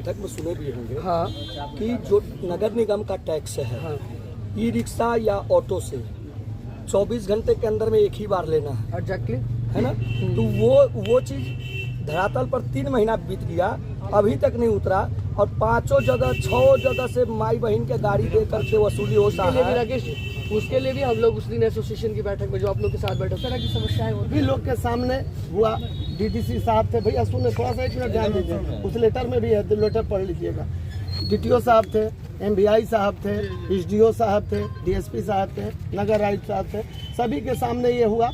बैठक में सुने भी होंगे हाँ कि जो नगर निगम का टैक्स है, हाँ ई रिक्शा या ऑटो से 24 घंटे के अंदर में एक ही बार लेना है, एग्जैक्टली है ना। तो वो चीज धरातल पर 3 महीना बीत गया, अभी तक नहीं उतरा, और 5 जगह 6 जगह से माई बहन के गाड़ी दे करके वसूली हो सा है। राकेश जी, उसके लिए भी हम लोग उस दिन एसोसिएशन की बैठक में जो आप लोग के साथ बैठे, उस तरह की समस्याएं भी लोग के सामने हुआ। डीडीसी साहब थे, भैया सुने थोड़ा सा 1 मिनट ध्यान दीजिए, उस लेटर में भी है, लेटर पढ़ लीजिएगा। डीटीओ साहब थे, एमबीआई साहब थे, एसडीओ साहब थे, डीएसपी साहब थे, नगर आयुक्त साहब थे, सभी के सामने ये हुआ।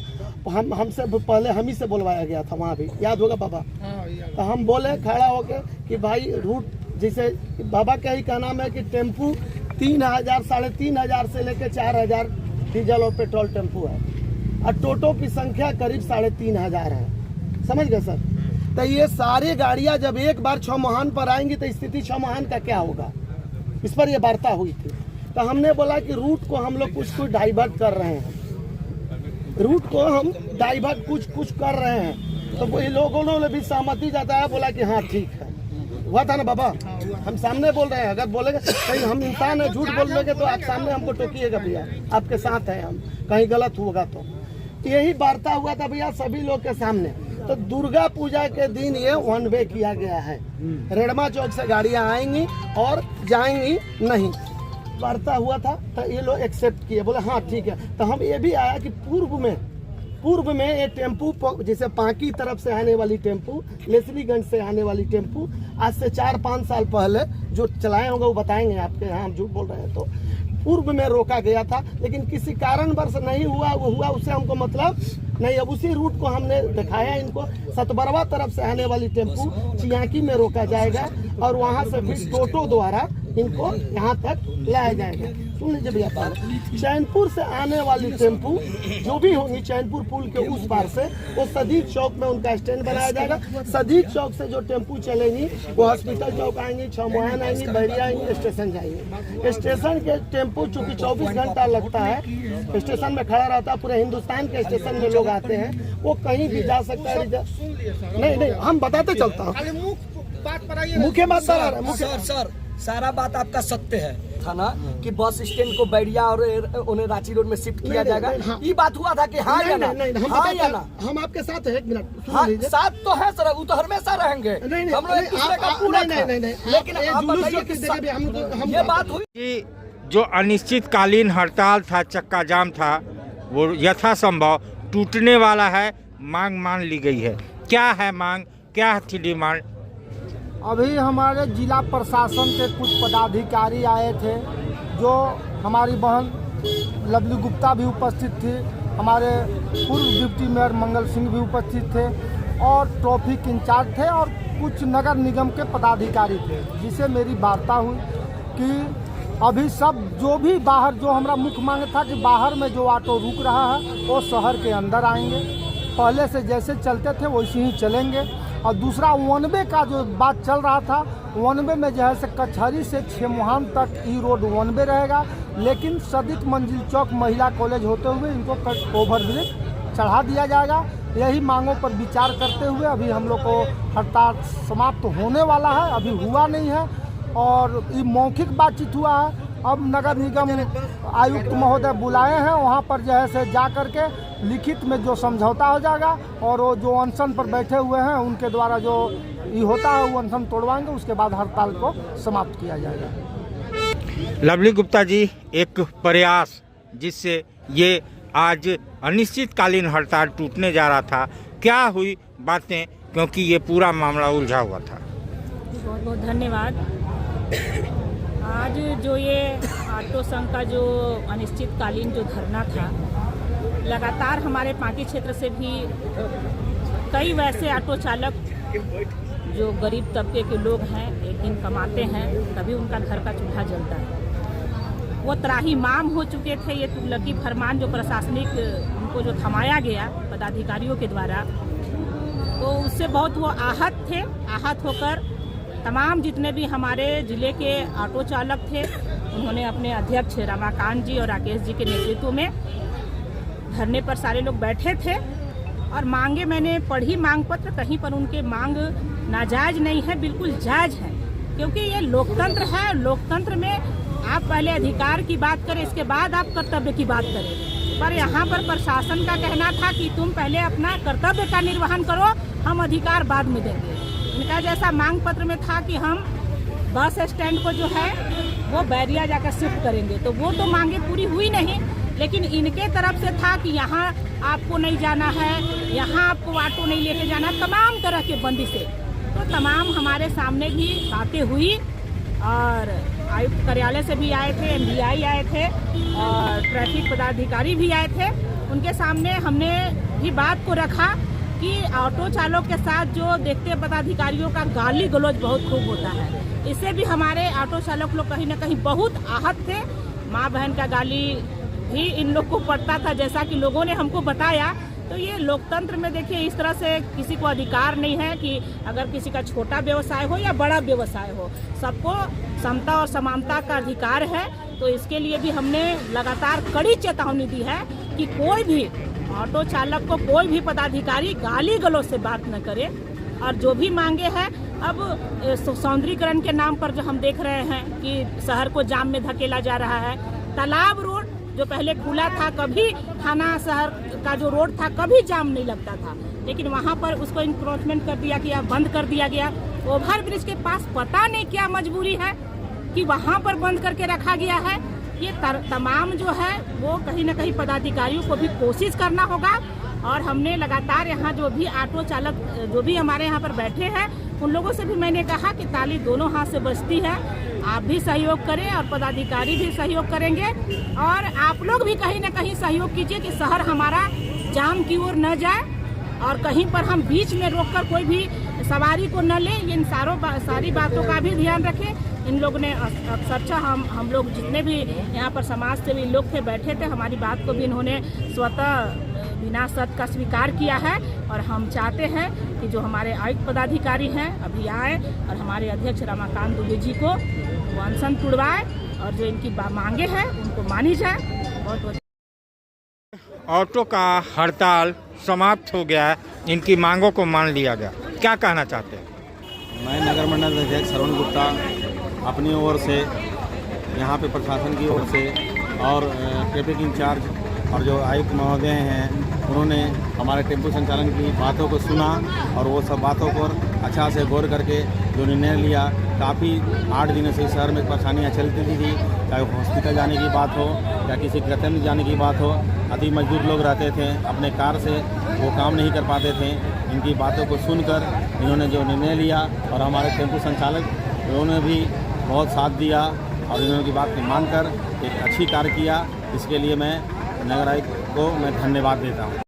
हमसे पहले हम ही से बुलवाया गया था, वहाँ भी याद होगा बाबा। तो हम बोले खड़ा होके कि भाई रूट, जैसे बाबा का ही का नाम है कि टेम्पू 3000 3,500 से लेकर 4,000 डीजल और पेट्रोल टेम्पू है, और टोटो की संख्या करीब 3,500 है, समझ गए सर। तो ये सारी गाड़ियां जब एक बार छमाहान पर आएंगी तो स्थिति छमाहान का क्या होगा, इस पर ये वार्ता हुई थी। तो हमने बोला कि रूट को हम लोग कुछ डाइवर्ट कर रहे हैं, रूट को हम डाइवर्ट कुछ कर रहे हैं। तो वही लोगों ने भी सहमति जताया, बोला कि हाँ ठीक है, हुआ था ना बाबा। हम सामने बोल रहे हैं, अगर बोलेंगे कहीं हम इंसान है, झूठ बोल लेंगे तो आप सामने हमको टोकिएगा भैया, आपके साथ है हम, कहीं गलत होगा तो। यही वार्ता हुआ था भैया सभी लोग के सामने। तो दुर्गा पूजा के दिन ये 1 वे किया गया है, रेडमा चौक से गाड़ियां आएंगी और जाएंगी नहीं, वार्ता हुआ था। तो ये लोग एक्सेप्ट किए, बोले हाँ ठीक है। तो हम ये भी आया कि पूर्व में ये टेम्पू, जैसे पांकी तरफ से आने वाली टेम्पू, लेसलीगंज से आने वाली टेम्पू, आज से 4-5 साल पहले जो चलाए होंगे वो बताएंगे आपके, यहाँ हम झूठ बोल रहे हैं। तो पूर्व में रोका गया था, लेकिन किसी कारणवश नहीं हुआ, वो हुआ उससे हमको मतलब नहीं। अब उसी रूट को हमने दिखाया इनको, सतबरवा तरफ से आने वाली टेम्पू चियाकी में रोका जाएगा, और वहाँ से फिर टोटो द्वारा इनको यहाँ तक लाया जाएगा। सुन लीजिए भैया, चैनपुर से आने वाली टेम्पू जो भी होंगी चैनपुर पुल के उस पार से, वो सदीक चौक में उनका स्टैंड बनाया जाएगा। सदीक चौक से जो टेम्पू चलेंगी वो हॉस्पिटल चौक आएंगी, छमाहान आएंगी, बहरिया आएंगी, स्टेशन जाएंगे। स्टेशन के टेम्पू चूँकि 24 घंटा लगता है, स्टेशन में खड़ा रहता है, पूरे हिंदुस्तान के स्टेशन में लोग आते हैं, वो कहीं भी जा सकता है। नहीं हम बताते चलता हूँ, मुख्य बात सर सारा बात आपका सत्य है था ना कि बस स्टैंड को बैरिया और उन्हें रांची रोड में शिफ्ट किया जाएगा। ये बात हुआ था कि हाँ या ना, हाँ या ना। हम आपके साथ है, 1 मिनट हाँ, साथ तो है सर, वो तो हमेशा रहेंगे, हम लोग एक दूसरे का पूरा। लेकिन आप बताइए कि ये बात हुई कि जो अनिश्चितकालीन हड़ताल था, चक्का जाम था, वो यथासंभव टूटने वाला है, मांग मान ली गई है। क्या है मांग, क्या थी डिमांड? अभी हमारे जिला प्रशासन के कुछ पदाधिकारी आए थे, जो हमारी बहन लवली गुप्ता भी उपस्थित थी, हमारे पूर्व डिप्टी मेयर मंगल सिंह भी उपस्थित थे, और ट्रैफिक इंचार्ज थे, और कुछ नगर निगम के पदाधिकारी थे, जिसे मेरी वार्ता हुई कि अभी सब जो भी बाहर, जो हमारा मुख्य मांग था कि बाहर में जो ऑटो रुक रहा है वो शहर के अंदर आएंगे, पहले से जैसे चलते थे वैसे ही चलेंगे। और दूसरा 1 वे का जो बात चल रहा था, 1 वे में जो है से कचहरी से छमाहान तक ई रोड 1 वे रहेगा, लेकिन सदीक मंजिल चौक महिला कॉलेज होते हुए इनको ओवरब्रिज चढ़ा दिया जाएगा। यही मांगों पर विचार करते हुए अभी हम लोग को हड़ताल समाप्त होने वाला है, अभी हुआ नहीं है, और ये मौखिक बातचीत हुआ है। अब नगर निगम आयुक्त महोदय बुलाए हैं, वहाँ पर जो है से जा करके लिखित में जो समझौता हो जाएगा, और वो जो अनशन पर बैठे हुए हैं उनके द्वारा जो ये होता है वो अनशन तोड़वाएंगे, उसके बाद हड़ताल को समाप्त किया जाएगा। लवली गुप्ता जी, एक प्रयास जिससे ये आज अनिश्चितकालीन हड़ताल टूटने जा रहा था, क्या हुई बातें, क्योंकि ये पूरा मामला उलझा हुआ था। बहुत बहुत धन्यवाद। आज जो ये ऑटो संघ का जो अनिश्चितकालीन जो धरना था, लगातार हमारे पांकी क्षेत्र से भी कई वैसे ऑटो चालक जो गरीब तबके के लोग हैं, एक दिन कमाते हैं तभी उनका घर का चूल्हा जलता है, वो त्राहिमाम हो चुके थे। ये तुगलकी फरमान जो प्रशासनिक उनको जो थमाया गया पदाधिकारियों के द्वारा, तो उससे बहुत वो आहत थे। आहत होकर तमाम जितने भी हमारे ज़िले के ऑटो चालक थे, उन्होंने अपने अध्यक्ष रमाकांत जी और राकेश जी के नेतृत्व में धरने पर सारे लोग बैठे थे, और मांगे मैंने पढ़ी मांग पत्र, कहीं पर उनके मांग नाजायज़ नहीं है, बिल्कुल जायज़ है। क्योंकि ये लोकतंत्र है। लोकतंत्र में आप पहले अधिकार की बात करें, इसके बाद आप कर्तव्य की बात करें। पर यहाँ पर प्रशासन का कहना था कि तुम पहले अपना कर्तव्य का निर्वहन करो, हम अधिकार बाद में देंगे। इनका जैसा मांग पत्र में था कि हम बस स्टैंड को जो है वो बैरिया जाकर शिफ्ट करेंगे, तो वो तो मांगे पूरी हुई नहीं। लेकिन इनके तरफ से था कि यहाँ आपको नहीं जाना है, यहाँ आपको ऑटो नहीं लेके जाना, तमाम तरह के बंदिशें। तो तमाम हमारे सामने भी बातें हुई और आयुक्त कार्यालय से भी आए थे, MBI आए थे और ट्रैफिक पदाधिकारी भी आए थे। उनके सामने हमने भी बात को रखा कि ऑटो चालकों के साथ जो देखते पदाधिकारियों का गाली गलौज बहुत खूब होता है, इससे भी हमारे ऑटो चालक लोग कहीं ना कहीं बहुत आहत थे। माँ बहन का गाली भी इन लोग को पड़ता था, जैसा कि लोगों ने हमको बताया। तो ये लोकतंत्र में देखिए इस तरह से किसी को अधिकार नहीं है कि अगर किसी का छोटा व्यवसाय हो या बड़ा व्यवसाय हो, सबको समता और समानता का अधिकार है। तो इसके लिए भी हमने लगातार कड़ी चेतावनी दी है कि कोई भी ऑटो चालक को कोई भी पदाधिकारी गाली गलौज से बात न करे। और जो भी मांगे हैं, अब सौंदर्यीकरण के नाम पर जो हम देख रहे हैं कि शहर को जाम में धकेला जा रहा है। तालाब रोड जो पहले खुला था, कभी थाना शहर का जो रोड था कभी जाम नहीं लगता था, लेकिन वहाँ पर उसको इंक्रोचमेंट कर दिया गया, बंद कर दिया गया। ओवर ब्रिज के पास पता नहीं क्या मजबूरी है कि वहाँ पर बंद करके रखा गया है। ये तमाम जो है वो कहीं ना कहीं पदाधिकारियों को भी कोशिश करना होगा। और हमने लगातार यहाँ जो भी ऑटो चालक जो भी हमारे यहाँ पर बैठे हैं, उन लोगों से भी मैंने कहा कि ताली दोनों हाथ से बजती है, आप भी सहयोग करें और पदाधिकारी भी सहयोग करेंगे। और आप लोग भी कहीं ना कहीं सहयोग कीजिए कि शहर हमारा जाम की ओर न जाए और कहीं पर हम बीच में रोककर कोई भी सवारी को न लें। इन सारी बातों का भी ध्यान रखें। इन लोगों ने अक्सर हम लोग जितने भी यहाँ पर समाज से भी लोग थे बैठे थे, हमारी बात को भी इन्होंने स्वतः बिना शर्त का स्वीकार किया है। और हम चाहते हैं कि जो हमारे आयुक्त पदाधिकारी हैं अभी आए और हमारे अध्यक्ष रमाकांत दुबे जी को वो अनशन तुड़वाए और जो इनकी मांगे हैं उनको मानी जाए। बहुत ऑटो का हड़ताल समाप्त हो गया है, इनकी मांगों को मान लिया गया, क्या कहना चाहते हैं? मैं नगर मंडल अध्यक्ष श्रवण गुप्ता अपनी ओर से, यहाँ पे प्रशासन की ओर से और ट्रैफिक इंचार्ज और जो आयुक्त महोदय हैं, उन्होंने हमारे टेम्पो संचालन की बातों को सुना और वो सब बातों पर अच्छा से गौर करके जो निर्णय लिया। काफ़ी 8 दिनों से इस शहर में परेशानियाँ चलती थी, चाहे हॉस्पिटल जाने की बात हो या किसी गंतव्य जाने की बात हो। अति मजदूर लोग रहते थे, अपने कार से वो काम नहीं कर पाते थे। इनकी बातों को सुनकर इन्होंने जो निर्णय लिया और हमारे टेम्पो संचालक उन्होंने भी बहुत साथ दिया और इन्होंने की बात को मानकर एक अच्छी कार्य किया। इसके लिए मैं नगर आयुक्त को मैं धन्यवाद देता हूँ।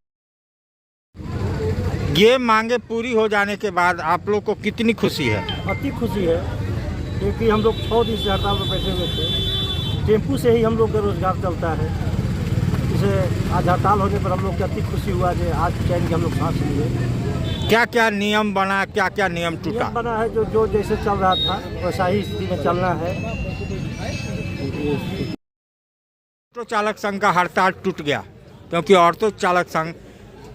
ये मांगे पूरी हो जाने के बाद आप लोग को कितनी खुशी है? अति खुशी है, क्योंकि हम लोग 6 दिन से हड़ताल पर बैठे हुए थे। टेम्पू से ही हम लोग का रोजगार चलता है। इसे आज हड़ताल होने पर हम लोग की अति खुशी हुआ कि आज चैन के हम लोग सांस लिए। क्या क्या नियम बना, क्या क्या नियम टूटा? नियम बना है जो जैसे चल रहा था वैसा ही स्थिति में चलना है। ऑटो चालक संघ का हड़ताल टूट गया क्योंकि ऑटो चालक संघ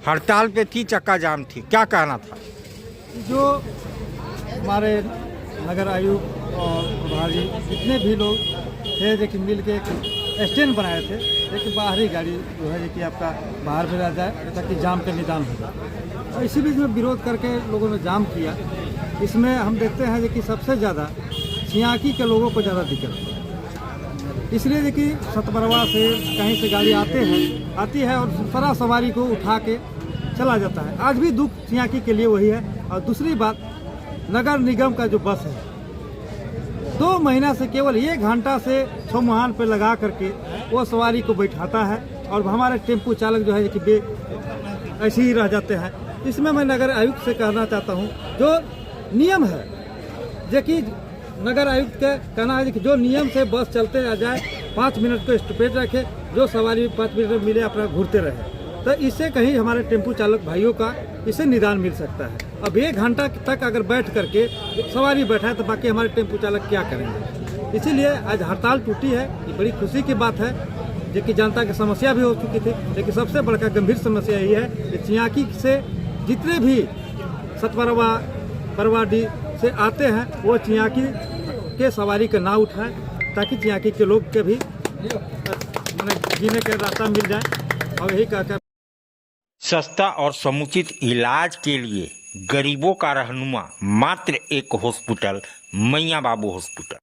हड़ताल पे थी, चक्का जाम थी, क्या कहना था? जो हमारे नगर आयुक्त और प्रभारी जितने भी लोग थे, देखिए मिल के एक स्टैंड बनाए थे, एक बाहरी गाड़ी जो है कि आपका बाहर भेजा जाए ताकि जाम का निदान हो जाए। और इसी बीच में विरोध करके लोगों ने जाम किया। इसमें हम देखते हैं कि सबसे ज़्यादा छियाकी के लोगों को ज़्यादा दिक्कत है। इसलिए देखिए सतबरवा से कहीं से गाड़ी आती है और सारा सवारी को उठा के चला जाता है। आज भी दुख छियाकी के लिए वही है। और दूसरी बात, नगर निगम का जो बस है 2 महीना से केवल 1 घंटा से छमुहान पे लगा करके वो सवारी को बैठाता है और हमारे टेम्पो चालक जो है कि ऐसे ही रह जाते हैं। इसमें मैं नगर आयुक्त से कहना चाहता हूँ, जो नियम है जो कि नगर आयुक्त का कहना है कि जो नियम से बस चलते आ जाए, 5 मिनट को स्टॉपेज रखे, जो सवारी 5 मिनट में मिले अपना घूरते रहे, तो इससे कहीं हमारे टेम्पो चालक भाइयों का इससे निदान मिल सकता है। अब 1 घंटा तक अगर बैठ करके सवारी बैठाए तो बाकी हमारे टेम्पो चालक क्या करेंगे? इसीलिए आज हड़ताल टूटी है, ये बड़ी खुशी की बात है। जो कि जनता की समस्या भी हो चुकी थी, लेकिन सबसे बड़का गंभीर समस्या यही है कि छियाकी से जितने भी सतबरवा बरवाडी से आते हैं वो छियाकी के सवारी का ना उठाएं, ताकि यहाँ के लोग के भी जीने का रास्ता मिल जाए। और यही कहकर सस्ता और समुचित इलाज के लिए गरीबों का रहनुमा मात्र एक हॉस्पिटल, मैया बाबू हॉस्पिटल।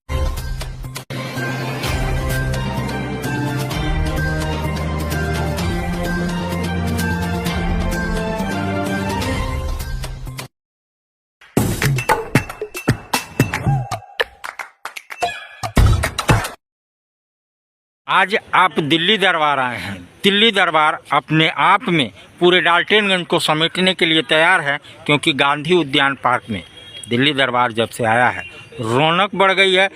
आज आप दिल्ली दरबार आए हैं। दिल्ली दरबार अपने आप में पूरे डाल्टनगंज को समेटने के लिए तैयार है, क्योंकि गांधी उद्यान पार्क में दिल्ली दरबार जब से आया है रौनक बढ़ गई है।